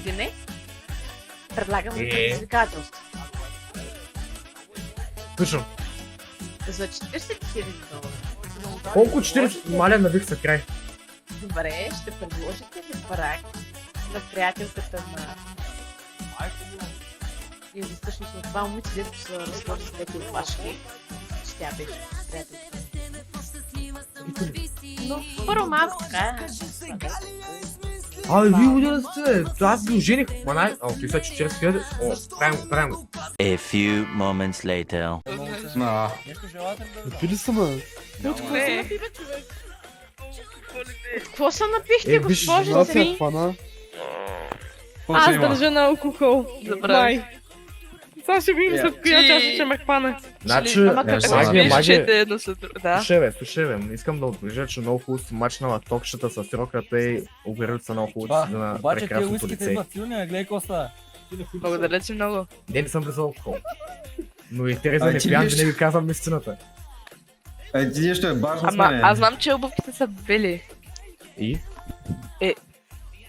години. Предлагам предизвикателство. Слушам. За 40 $000. Колко 40? Маля, навик са край. Добре, ще предложите ли брак на приятелката на... Или всъщност на това момиче, дето са разходи с тези опашки. Че тя беше приятелка. Но първо малко така. Абе, вие удира сте, аз го жених. Манай, ти са 40 000. О, правим го. A few moments later. Напили са, ма. Какво се напихте, госпожо жената си? хвана. Аз държа на алкохол. Забравих. Сега ще видим след коя част ще ме хване. Значи, Ама какво магия. едно след друго. Да. Слушай бе, искам да отбележа, че много хубаво си мачнала токшата с роката и уверят са много хубаво си на Обаче тия прекрасното уиските лице. идват силни, а гледай коста. Благодаря ти много. Не съм без алкохол. Но и Тереза не ти пиян, виж. че не ви казвам истината. Ти нещо е бажно с Ама мене. аз знам, че обувките са бели. И?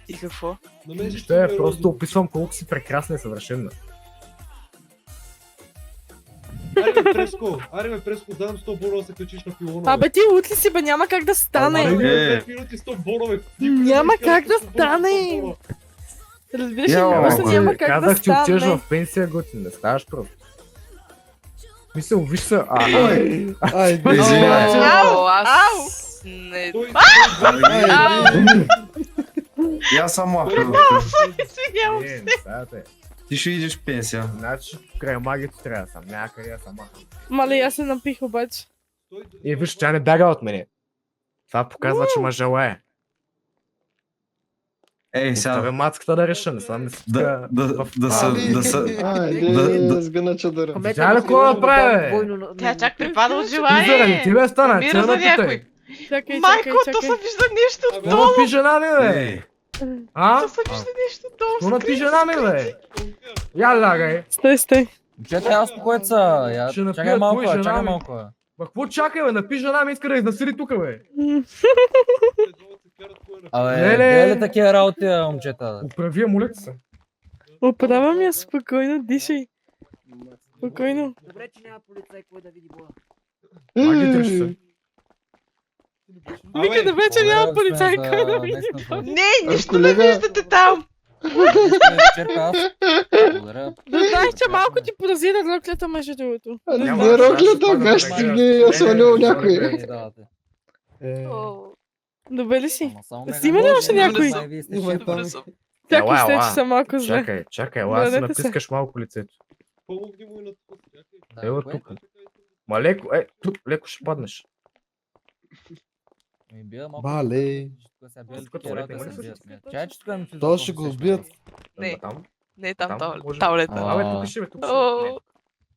И какво? Ще просто описвам колко си прекрасна и съвършенна. Аре ме преско, дам 100 бора да се качиш на пилона. Абе ти лут ли си бе, няма как да стане. Е. 5 минути 100 борове. Няма как да стане. Разбираш ли, Яо, просто няма как да Казах, че отиваш стане. в пенсия, готин, не ставаш просто. Мисля, виж се, Ай, Извинявай. Ау, аз не... И аз съм махал. Извинявам се. Ти ще идеш в пенсия. Значи, край магията трябва да съм, някъде да съм махал. Мале, аз се напих обаче. И виж, тя не бяга от мене. Това показва, че ме желая. Ей, Оставя сега мацката да реша, не съм да са... Тя ли кога да прави, бе? Тя чак припада от И заради желание. тебе стана, Умира тя за напитай. някой. Чакай, Майко, чакай, то се чакай. вижда нещо Какво долу. напи жена ми, бе? Ей, А? То се вижда нещо долу. Какво напи жена ми, бе? Я лягай. Стой. Момчета, аз спокойно са. Ще Чакай напият малко, твоя жена чакай ми. малко. Ма какво чакай, бе? Напи жена ми, иска да изнасили тука, бе. Абе, Леле. гледай ли такива работи, момчета? Оправи я, моля ти се. Оправям я спокойно, дишай. Спокойно. Добре, че няма полицай, кой да види боя. Маги тръщи се. Вика да вече няма полицай, кой да види. Не, нищо не виждате там. Благодаря. Да знаеш, че малко ти подразира роклята между другото. Няма, Не роклята, ще гащи падна, ги е свалил някой. Не давате. Добре ли си? Ама само Си има ли още някой? Вие сте Има шеф. там. Всяко Ела, сте, ела. че са малко зле. Чакай, ела, се Върнете се. напискаш малко лицето. Помогни му и на това. Да, Ела кое? тук. Ма леко, тук, леко ще паднеш. Ми бия малко. Бале. Тук сега били Тук такива туалетни работи има се ли бият. са? Чай, че тук ми се То ще го убият. Не. Там? Не, там може би. таблета. Абе, тук ще бе, тук ще. О, Не.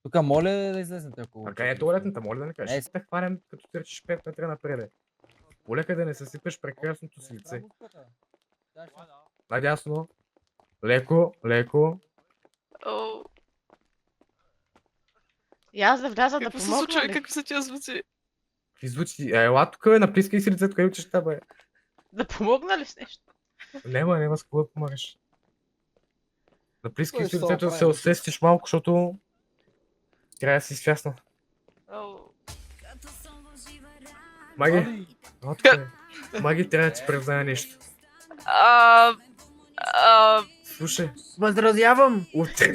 Тук моля да излезнете, ако... А къде е туалетната, моля да не кажеш. Е, Ще те хванем, като тръчиш 5 метра напред. Полека да не съсипеш прекрасното си лице. Надясно. Леко. о. И аз да вляза да Какво се помогна случва? ли? Какво се тия звучи? Какви звучи? Ела тук, наплискай си лицето, къде учиш бе. Да помогна ли с нещо? Нема с какво да помагаш. Наплискай Кой си ще лицето да се се оправи? усестиш малко, защото трябва да си свясна. О. Маги, Маги трябва да ти превземе нещо. А, Слушай, Възразявам! утре.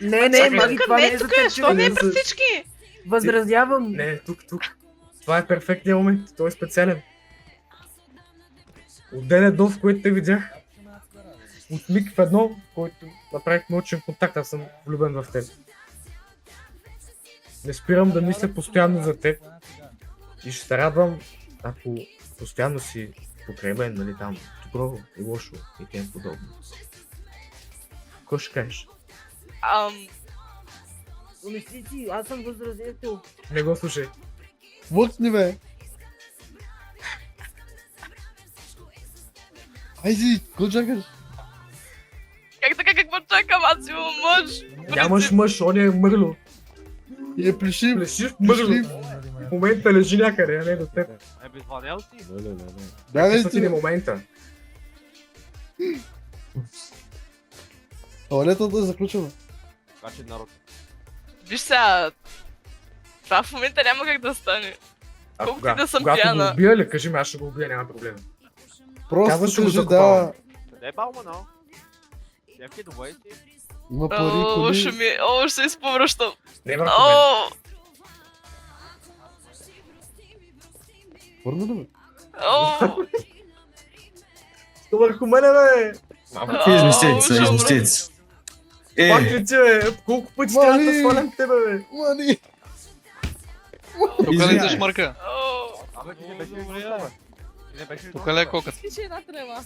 Не, Маги, това не е за Тук теб, е, що не е човек. пред всички? Възразявам! Не, тук. Това е перфектният момент, той е специален. От ден едно, в който те видях, от миг в едно, в който направих научен контакт, аз съм влюбен в теб. Не спирам да мисля постоянно за теб и ще се радвам, ако постоянно си покрай мен, нали там, добро и лошо и тем подобно. Какво ще кажеш? Помисли си, аз съм възразител. Не го слушай. Мъкни, бе. Айди, го чакаш? как така, какво чакам? Аз имам мъж. Нямаш мъж, он е мърло. И е плешив. Плешив мърло. В момента лежи някъде, а не до теб. Да, Какъв ти не момента? Туалетът е заключен. Виж сега, това в момента няма как да стане. А Колкото и да съм когато пияна. го убия ли, кажи ми, аз ще го убия, няма проблем. Просто Казваш, че го кажи закопавам. да. Има пари, О, коли. ще се изповръщам. Не върху мен. О, Върна ли ме? о, Върху мене, бе! Ти изместец, ще умра. изместец. Пак ли ти, бе? Колко пъти трябва да Мали! свалям тебе, бе? Мани! Тук ли те шмърка? о. Тук ли е кокът? Тича една трева.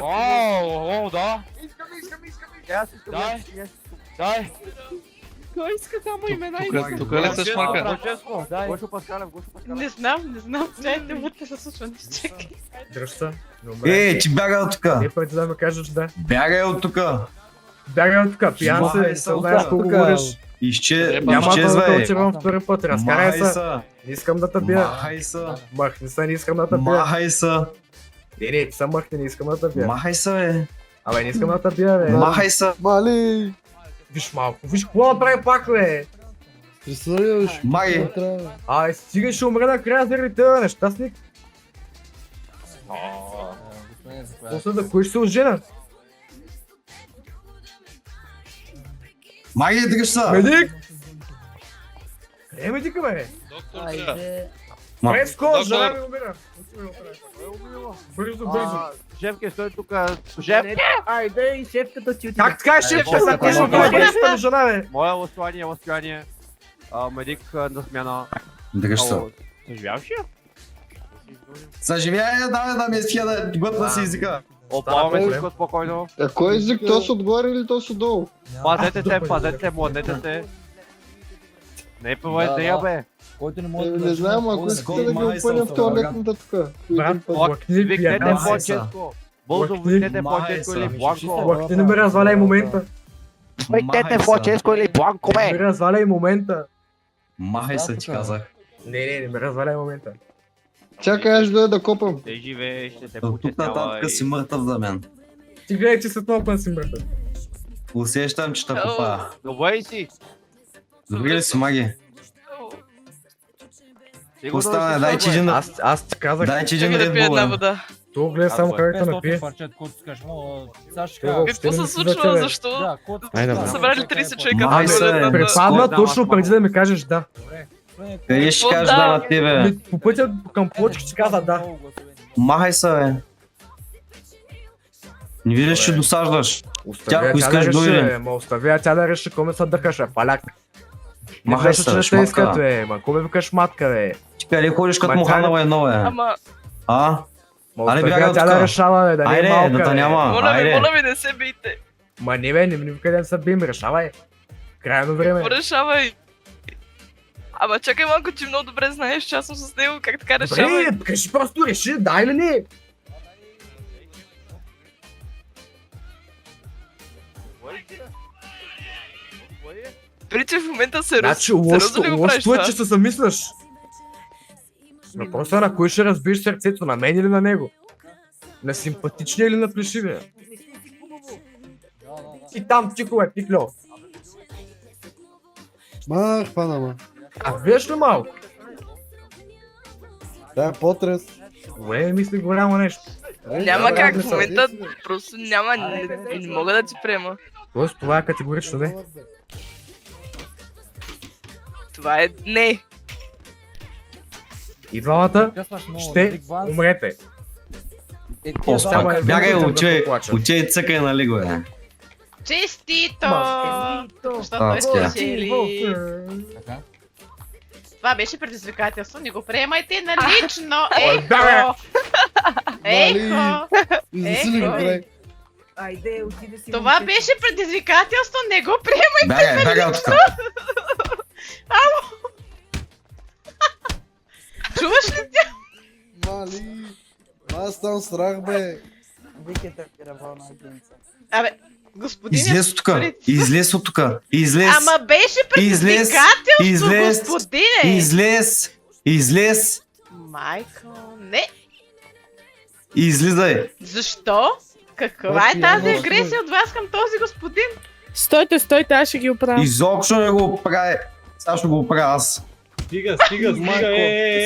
О, да. Дай. Кой иска само имена и Тук ли те шмърка? Не знам. Чайте, вътре се случва нещо. Чакай. Дръж се. Добре. Ти бягай от тука. Не преди да ме кажеш да. Бягай от тука. Бягай от тук, пиян Махай се, се не знаеш от какво тука. говориш. Няма да те Изчезвай. отивам втори път, разкарай Махай се. се. Не искам да те бия. Махай се. Махни се, не искам да те бия. Махай се. Не, ти съм махни, не искам да те бия. Махай се, бе. Абе, не искам да те бия, бе. Махай се. Мали! Виж малко, виж какво направи пак, бе. Присъдя, бе. Маги. Не трябва. Ай, стига, ще умре накрая заради тебе, нещастник. Господин, заповядайте. После да кой ще се ожена? Маги, дръж се. Медик! Къде е медика, бе? Доктор трябва. Ма. Преско, Доктор. жена ми умира. Бързо, бързо. Шефке, стой тук. Айде и шефката ти отиде. Как така, шеф? после Сега кой ще това умре? бъде. Бъдещата ми жена, бе. Моя лостояние. Медик на смяна. Дръж се. Съживяваш ли? Съживяй, да ми е да глътна си езика. Опаваме Опаваме се. тук спокойно. А кой език? То са отгоре или то са долу? Пазете се, младете се. Не поведе я, бе. Който не може Не знам, ако искате да ги май са опънем в от туалетната тук. Брат, лакни, Викнете пиян си. по-ческо. Бързо Лакни. викнете по-ческо или бланко. Лакни, не ме разваляй момента. Викнете по-ческо или бланко, Не ме разваляй момента. Махай се, ти казах. Не ме разваляй момента. Чакай, аз дойда да копам. Те живее, ще те От тук нататък си мъртъв за мен. Ти гледай, че след малко да си мъртъв. Усещам, че те попая. Добре си. Добре ли си, Маги? О, Остане, дай ти един... Аз ти казах, Дай ти един Чакай да пия една Red Bull. вода. то гледа само как да 500 напие. парчета, който искаш, мога... Сега ще Какво? кажа. Въобще Какво не се мисля за случва? тебе. Защо? Да, който Айде, искаш. бе. Събрали 30 човека Май в се, туалетната. Препадна точно преди да ми кажеш да. Къде ще Какво кажеш да? да на тебе? По пътя към плочки ти каза да. Махай се, бе. Не виждаш, че досаждаш. Оставя ако тя искаш, да дойде. реши, ма оставя тя да реши, коме са дъхаш, паляк. Махай се, се, че шматка. искат, бе, ма коме викаш матка, бе. Ти къде ходиш като Ма, Моханова едно, бе? Ама, А? Ма Айде, оставя бягай тя оттук. да решава, бе, да не е Айде, малка, да те бе. няма. Айде. моля ви, не се бийте. Ма не, бе, не ми къде да се бием, решавай. Крайно време. Порешавай. Ама чакай малко, ти много добре знаеш, че аз съм с него, как така решавай. Добре, кажи просто реши, да или не? Прича в момента сериозно. Значи лошото ли го правиш е, това? че се замисляш. Въпросът е на кой ще разбиеш сърцето, на мен или на него? На симпатичния или на плешивия? И там тихо е, пикло. Мах, панама. А виж ли малко? Да, потрес. Добре, мисли голямо нещо. Няма как, в не момента са. просто няма, не мога да ти приема. Тоест това е категорично не. Това е не. И двамата ще умрете. О, Само спак. е Бягай, да учи, поплача. учи и цъкай на лиго, бе. Честито! Защото А, е така. спечели. Така. Това беше предизвикателство, не го приемайте на лично. да, Ехо! Измисли го, Ехо. добре. Айде, отиде си. Това беше предизвикателство, не го приемай. Бягай от тук. Чуваш ли? Мали. Аз там страх, бе. Викайте каравана агенция. Абе, господин. Излез от тук. Излез от тук. Излез. Ама беше Излез. предизвикателство, Излез. господине. Излез. Излез. Майко, не. Излизай. Защо? Каква е тази агресия от вас към този господин? Стойте, стойте, аз ще ги оправя. Изобщо не го прави. Сега ще го правя аз. Стига,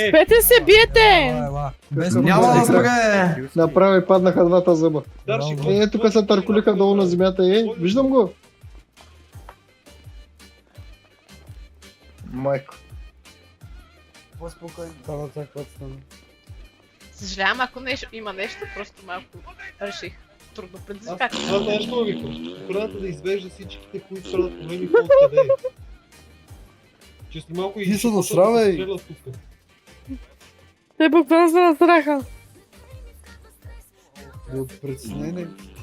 Спете се, биете! Няма да спре. Направи паднаха двата зъба. Тук се търкулиха долу на земята. Виждам го. Майко. По-спокойно. Съжалявам, ако има нещо, просто малко реших. Трудно предизвикателство. Това знаеш какво викам? Охраната да извежда всичките, които страдат по мен и по-откъде. Често малко и... Ти се насравей! Те буквално се насраха. От притеснение.